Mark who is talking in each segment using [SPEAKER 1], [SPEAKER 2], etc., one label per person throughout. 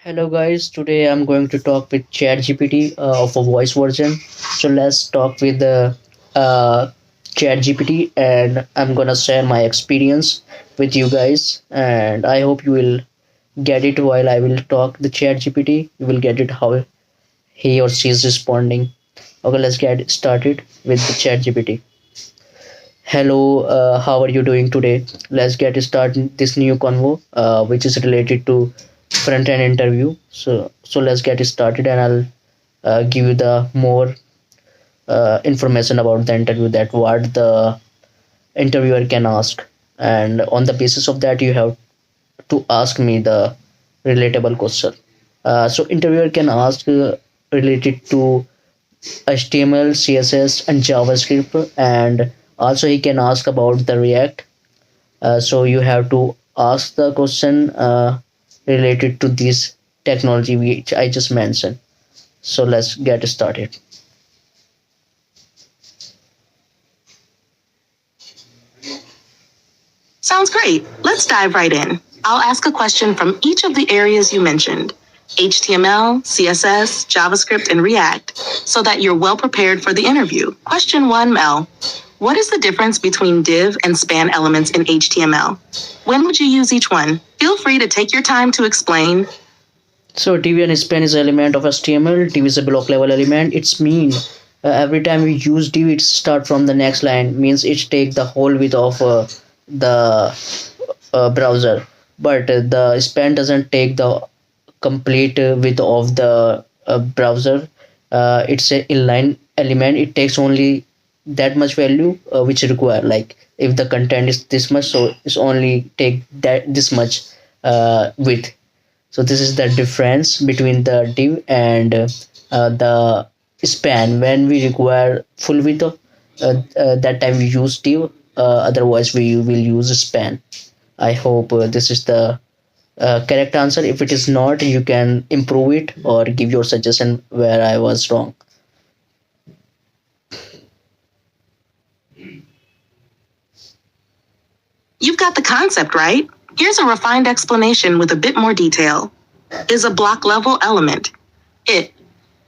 [SPEAKER 1] Hello guys, today I'm going to talk with ChatGPT of a voice version. So let's talk with the ChatGPT and I'm gonna share my experience with you guys and I hope you will get it while I will talk the ChatGPT. You will get it how he or she is responding. Okay, let's get started with the ChatGPT. Hello, how are you doing today? Let's get started this new convo, which is related to front end interview. So let's get started, and I'll give you the more information about the interview that what the interviewer can ask, and on the basis of that, you have to ask me the relatable question. So interviewer can ask related to HTML, CSS, and JavaScript, and also he can ask about the React. So you have to ask the question related to this technology which I just mentioned. So let's get started.
[SPEAKER 2] Sounds great. Let's dive right in. I'll ask a question from each of the areas you mentioned: HTML, CSS, JavaScript, and React, so that you're well prepared for the interview. Question 1, Mel. What is the difference between div and span elements in HTML? When would you use each one? Feel free to take your time to explain.
[SPEAKER 1] So div and span is element of HTML. Div is a block level element. It's mean every time we use div, it start from the next line. Means it take the whole width of the browser, but the span doesn't take the complete width of the browser. It's a inline element. It takes only that much value which require. Like if the content is this much, so it's only take that this much width. So this is the difference between the div and the span. When we require full width, that time we use div. Otherwise, we will use span. I hope this is the correct answer. If it is not, you can improve it or give your suggestion where I was wrong.
[SPEAKER 2] You've got the concept right. Here's a refined explanation with a bit more detail. Is a block level element. It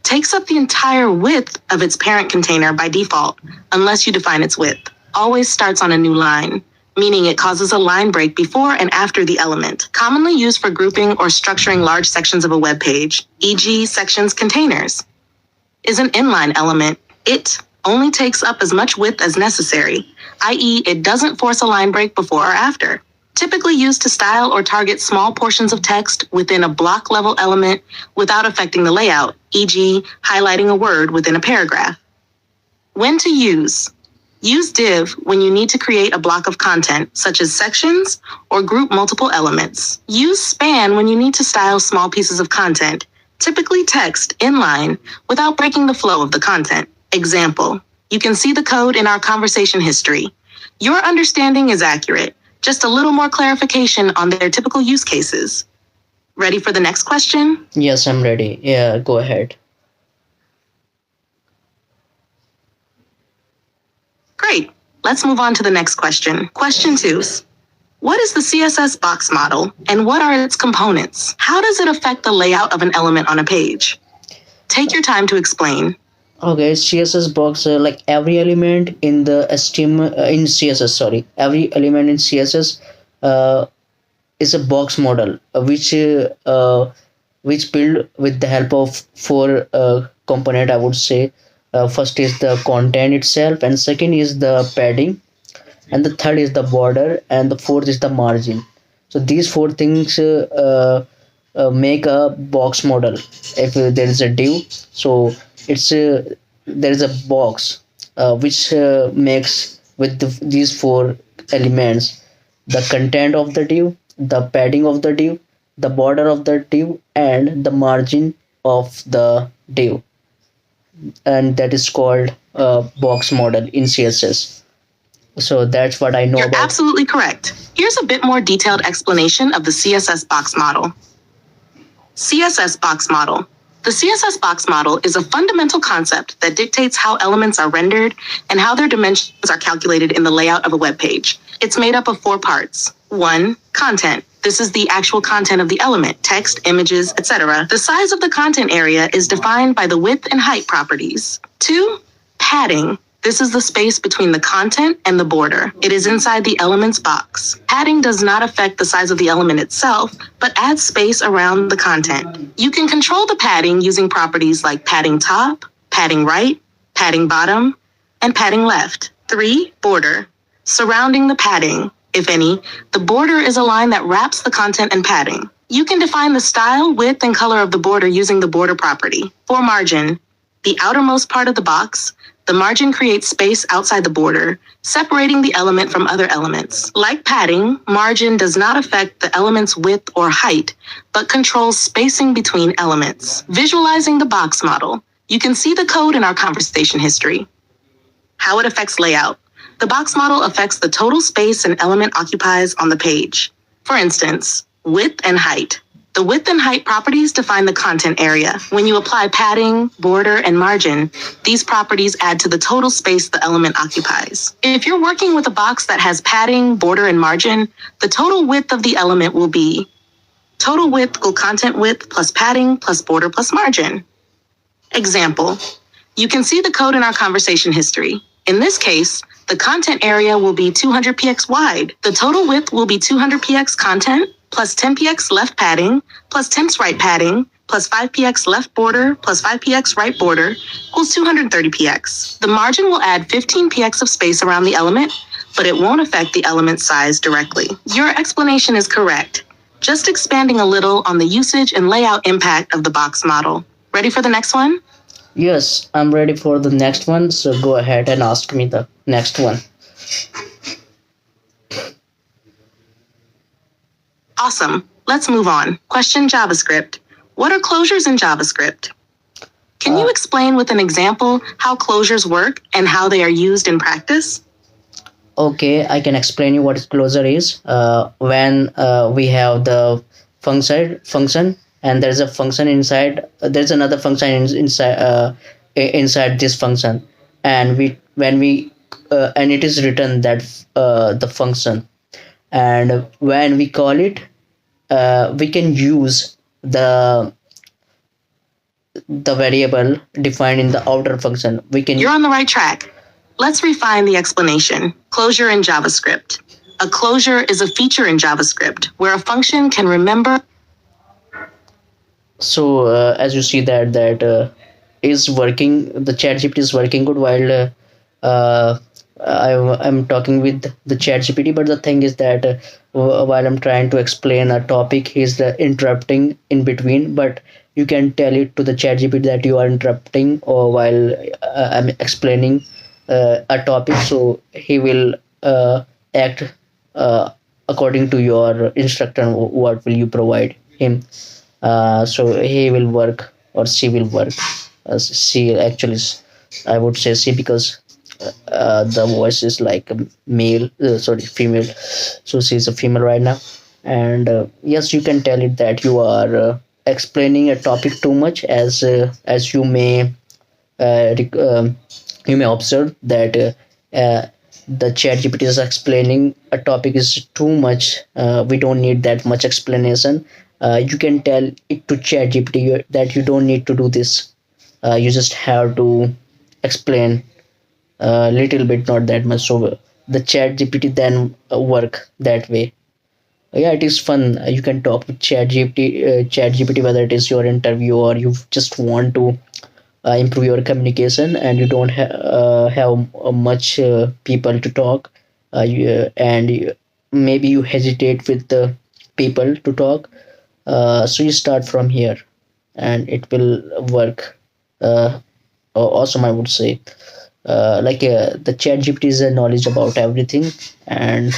[SPEAKER 2] takes up the entire width of its parent container by default, unless you define its width. Always starts on a new line, meaning it causes a line break before and after the element, commonly used for grouping or structuring large sections of a web page, e.g. sections containers. Is an inline element. It only takes up as much width as necessary, i.e. it doesn't force a line break before or after. Typically used to style or target small portions of text within a block level element without affecting the layout, e.g. highlighting a word within a paragraph. When to use. Use div when you need to create a block of content, such as sections, or group multiple elements. Use span when you need to style small pieces of content, typically text, inline, without breaking the flow of the content. Example, you can see the code in our conversation history. Your understanding is accurate, just a little more clarification on their typical use cases. Ready for the next question?
[SPEAKER 1] Yes, I'm ready. Yeah, go ahead.
[SPEAKER 2] Great. Let's move on to the next question. Question 2. What is the CSS box model and what are its components? How does it affect the layout of an element on a page? Take your time to explain.
[SPEAKER 1] Okay, CSS box, like every element in the HTML in CSS, sorry, every element in CSS is a box model which build with the help of four component. I would say first is the content itself, and second is the padding, and the third is the border, and the fourth is the margin. So these four things make a box model. If there is a div, so it's there is a box which makes with these four elements: the content of the div, the padding of the div, the border of the div, and the margin of the div, and that is called box model in CSS. So that's what I know
[SPEAKER 2] You're
[SPEAKER 1] about.
[SPEAKER 2] absolutely correct. Here's a bit more detailed explanation of the CSS box model. CSS box model. The CSS box model is a fundamental concept that dictates how elements are rendered and how their dimensions are calculated in the layout of a web page. It's made up of 4 parts. 1. Content. This is the actual content of the element, text, images, etc. The size of the content area is defined by the width and height properties. 2. Padding. This is the space between the content and the border. It is inside the element's box. Padding does not affect the size of the element itself, but adds space around the content. You can control the padding using properties like padding top, padding right, padding bottom, and padding left. 3. Border. Surrounding the padding, if any, the border is a line that wraps the content and padding. You can define the style, width, and color of the border using the border property. 4. Margin. The outermost part of the box. The margin creates space outside the border, separating the element from other elements. Like padding, margin does not affect the element's width or height, but controls spacing between elements. Visualizing the box model. You can see the code in our conversation history. How it affects layout. The box model affects the total space an element occupies on the page. For instance, width and height. The width and height properties define the content area. When you apply padding, border, and margin, these properties add to the total space the element occupies. If you're working with a box that has padding, border, and margin, the total width of the element will be total width equal content width plus padding plus border plus margin. Example. You can see the code in our conversation history. In this case, the content area will be 200px wide. The total width will be 200px content plus 10px left padding plus 10px right padding plus 5px left border plus 5px right border equals 230px. The margin will add 15px of space around the element, but it won't affect the element's size directly. Your explanation is correct, just expanding a little on the usage and layout impact of the box model. Ready for the next one?
[SPEAKER 1] Yes, I'm ready for the next one, so go ahead and ask me the next one.
[SPEAKER 2] Awesome. Let's move on. Question JavaScript. What are closures in JavaScript? Can you explain with an example how closures work and how they are used in practice?
[SPEAKER 1] Okay, I can explain you what closure is. When we have the function, and there's a function inside, there's another function inside this function, and it is written that the function, and when we call it, we can use the variable defined in the outer function.
[SPEAKER 2] You're on the right track. Let's refine the explanation. Closure in JavaScript. A closure is a feature in JavaScript where a function can remember.
[SPEAKER 1] So as you see that is working, the ChatGPT is working good while I'm talking with the ChatGPT. But the thing is that while I'm trying to explain a topic, he's interrupting in between. But you can tell it to the ChatGPT that you are interrupting, or while I'm explaining a topic, so he will act according to your instruction. What will you provide him? So he will work, or she will work. She actually, I would say she, because the voice is like a male, female. So she's a female right now. And yes, you can tell it that you are explaining a topic too much, as you may observe that the ChatGPT is explaining a topic is too much. We don't need that much explanation. You can tell it to ChatGPT that you don't need to do this. You just have to explain a little bit, not that much. So the ChatGPT then work that way. Yeah, it is fun. You can talk with ChatGPT, whether it is your interview or you just want to improve your communication, and you don't have much people to talk, maybe you hesitate with the people to talk. So you start from here, and it will work awesome, I would say. The ChatGPT is a knowledge about everything, and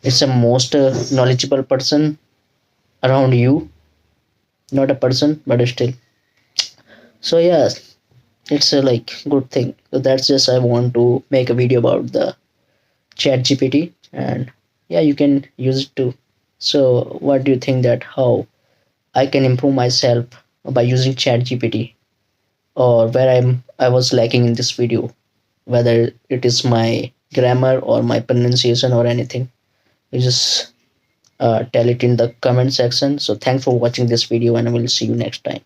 [SPEAKER 1] it's a most knowledgeable person around you. Not a person, but still. So yeah, it's a good thing. So that's just, I want to make a video about the ChatGPT, and yeah, you can use it too. So what do you think, that how I can improve myself by using ChatGPT, or where I was lacking in this video, whether it is my grammar or my pronunciation or anything? You just tell it in the comment section. So thanks for watching this video, and I will see you next time.